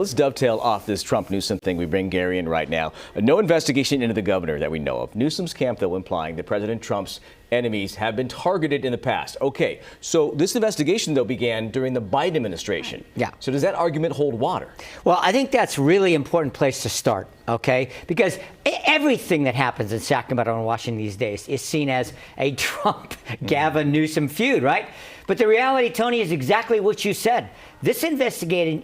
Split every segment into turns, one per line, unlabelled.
Let's dovetail off this Trump-Newsom thing. We bring Gary in right now. No investigation into the governor that we know of. Newsom's camp, though, implying that President Trump's enemies have been targeted in the past. Okay, so this investigation, though, began during the Biden administration.
Yeah.
So does that argument hold water?
Well, I think that's a really important place to start, okay? Because everything that happens in Sacramento and Washington these days is seen as a Trump-Gavin Newsom feud, right? But the reality, Tony, is exactly what you said. This investigation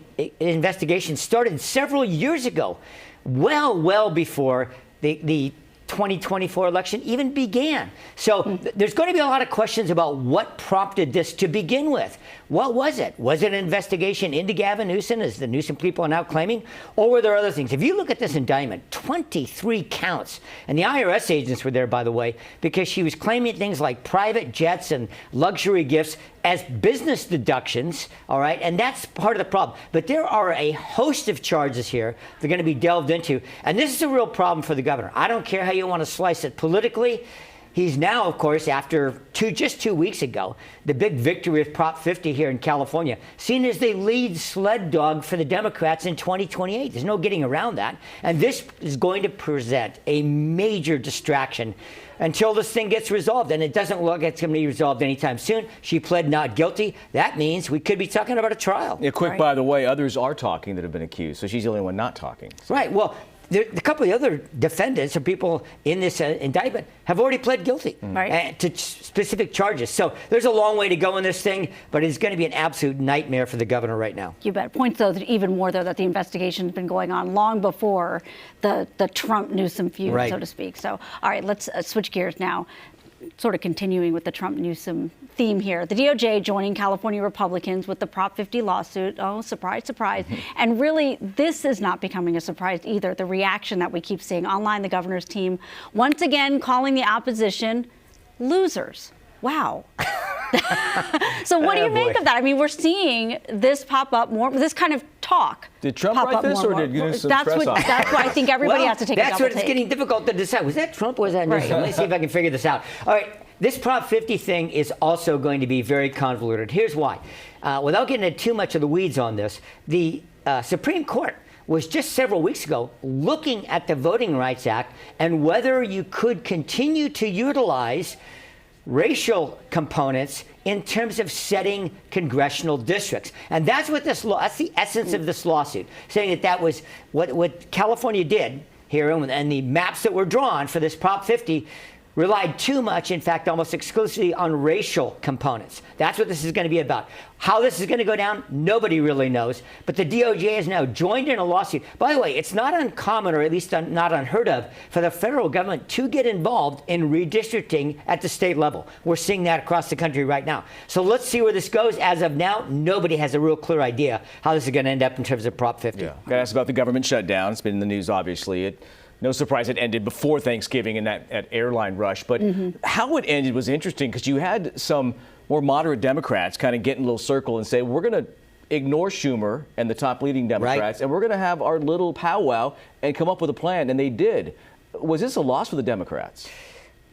started several years ago, well before the 2024 election even began. So there's going to be a lot of questions about what prompted this to begin with. What was it? Was it an investigation into Gavin Newsom, as the Newsom people are now claiming? Or were there other things? If you look at this indictment, 23 counts. And the IRS agents were there, by the way, because she was claiming things like private jets and luxury gifts as business deductions, all right? And that's part of the problem. But there are a host of charges here that are going to be delved into. And this is a real problem for the governor. I don't care how you want to slice it politically. He's now, of course, after just 2 weeks ago, the big victory with Prop 50 here in California, seen as the lead sled dog for the Democrats in 2028. There's no getting around that. And this is going to present a major distraction until this thing gets resolved. And it doesn't look like it's going to be resolved anytime soon. She pled not guilty. That means we could be talking about a trial.
Yeah, quick, right? By the way, others are talking that have been accused. So she's the only one not talking. So.
Right. Well, a couple of the other defendants or people in this indictment have already pled guilty to specific charges. So there's a long way to go in this thing, but it's going to be an absolute nightmare for the governor right now.
You bet. Points, though, that even more, though, that the investigation's been going on long before the Trump-Newsom feud, so to speak. So, all right, let's switch gears now. Sort of continuing with the Trump-Newsom theme here. The DOJ joining California Republicans with the Prop 50 lawsuit. Oh, surprise, surprise. And really, this is not becoming a surprise either. The reaction that we keep seeing online, the governor's team, once again calling the opposition losers. Wow. So what do you make of that? I mean, we're seeing this pop up more, this kind of talk.
Did Trump write this, or did Newsom press off?
That's why I think everybody has to take a double take.
That's what it's getting difficult to decide. Was that Trump or was that Newsom? Let me see if I can figure this out. All right. This Prop 50 thing is also going to be very convoluted. Here's why. Without getting into too much of the weeds on this, the Supreme Court was just several weeks ago looking at the Voting Rights Act and whether you could continue to utilize racial components in terms of setting congressional districts. And that's what that's the essence of this lawsuit, saying that was what California did here, and the maps that were drawn for this Prop 50 relied too much, in fact, almost exclusively on racial components. That's what this is going to be about. How this is going to go down, nobody really knows. But the DOJ has now joined in a lawsuit. By the way, it's not uncommon, or at least not unheard of, for the federal government to get involved in redistricting at the state level. We're seeing that across the country right now. So let's see where this goes. As of now, nobody has a real clear idea how this is going to end up in terms of Prop 50.
Yeah. Got to ask about the government shutdown. It's been in the news, obviously. No surprise it ended before Thanksgiving in that airline rush. But how it ended was interesting, because you had some more moderate Democrats kind of get in a little circle and say, we're going to ignore Schumer and the top leading Democrats, and we're going to have our little powwow and come up with a plan. And they did. Was this a loss for the Democrats?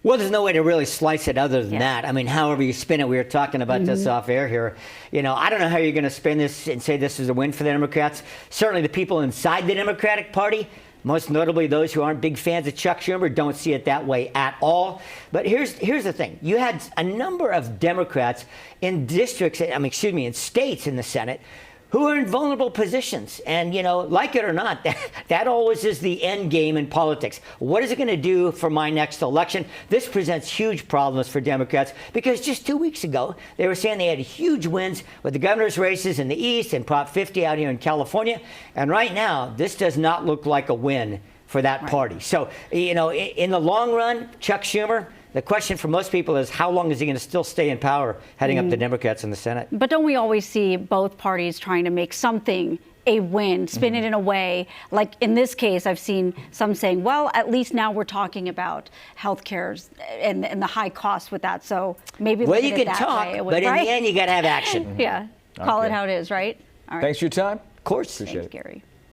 Well, there's no way to really slice it other than that. I mean, however you spin it, we were talking about this off air here. You know, I don't know how you're going to spin this and say this is a win for the Democrats. Certainly the people inside the Democratic Party, most notably those who aren't big fans of Chuck Schumer, don't see it that way at all. But here's the thing. You had a number of Democrats in districts, in states in the Senate who are in vulnerable positions. And, you know, like it or not, that always is the end game in politics. What is it going to do for my next election? This presents huge problems for Democrats, because just 2 weeks ago, they were saying they had huge wins with the governor's races in the East and Prop 50 out here in California. And right now, this does not look like a win for that party. So, you know, in the long run, Chuck Schumer, the question for most people is, how long is he going to still stay in power heading up the Democrats in the Senate?
But don't we always see both parties trying to make something a win, spin it in a way, like in this case, I've seen some saying, well, at least now we're talking about health care and the high cost with that. So maybe
well, you can talk, but in the end, you got to have action.
Yeah, call it how it is, right?
All right. Thanks for your time.
Of course.
Appreciate it.
Thanks, Gary.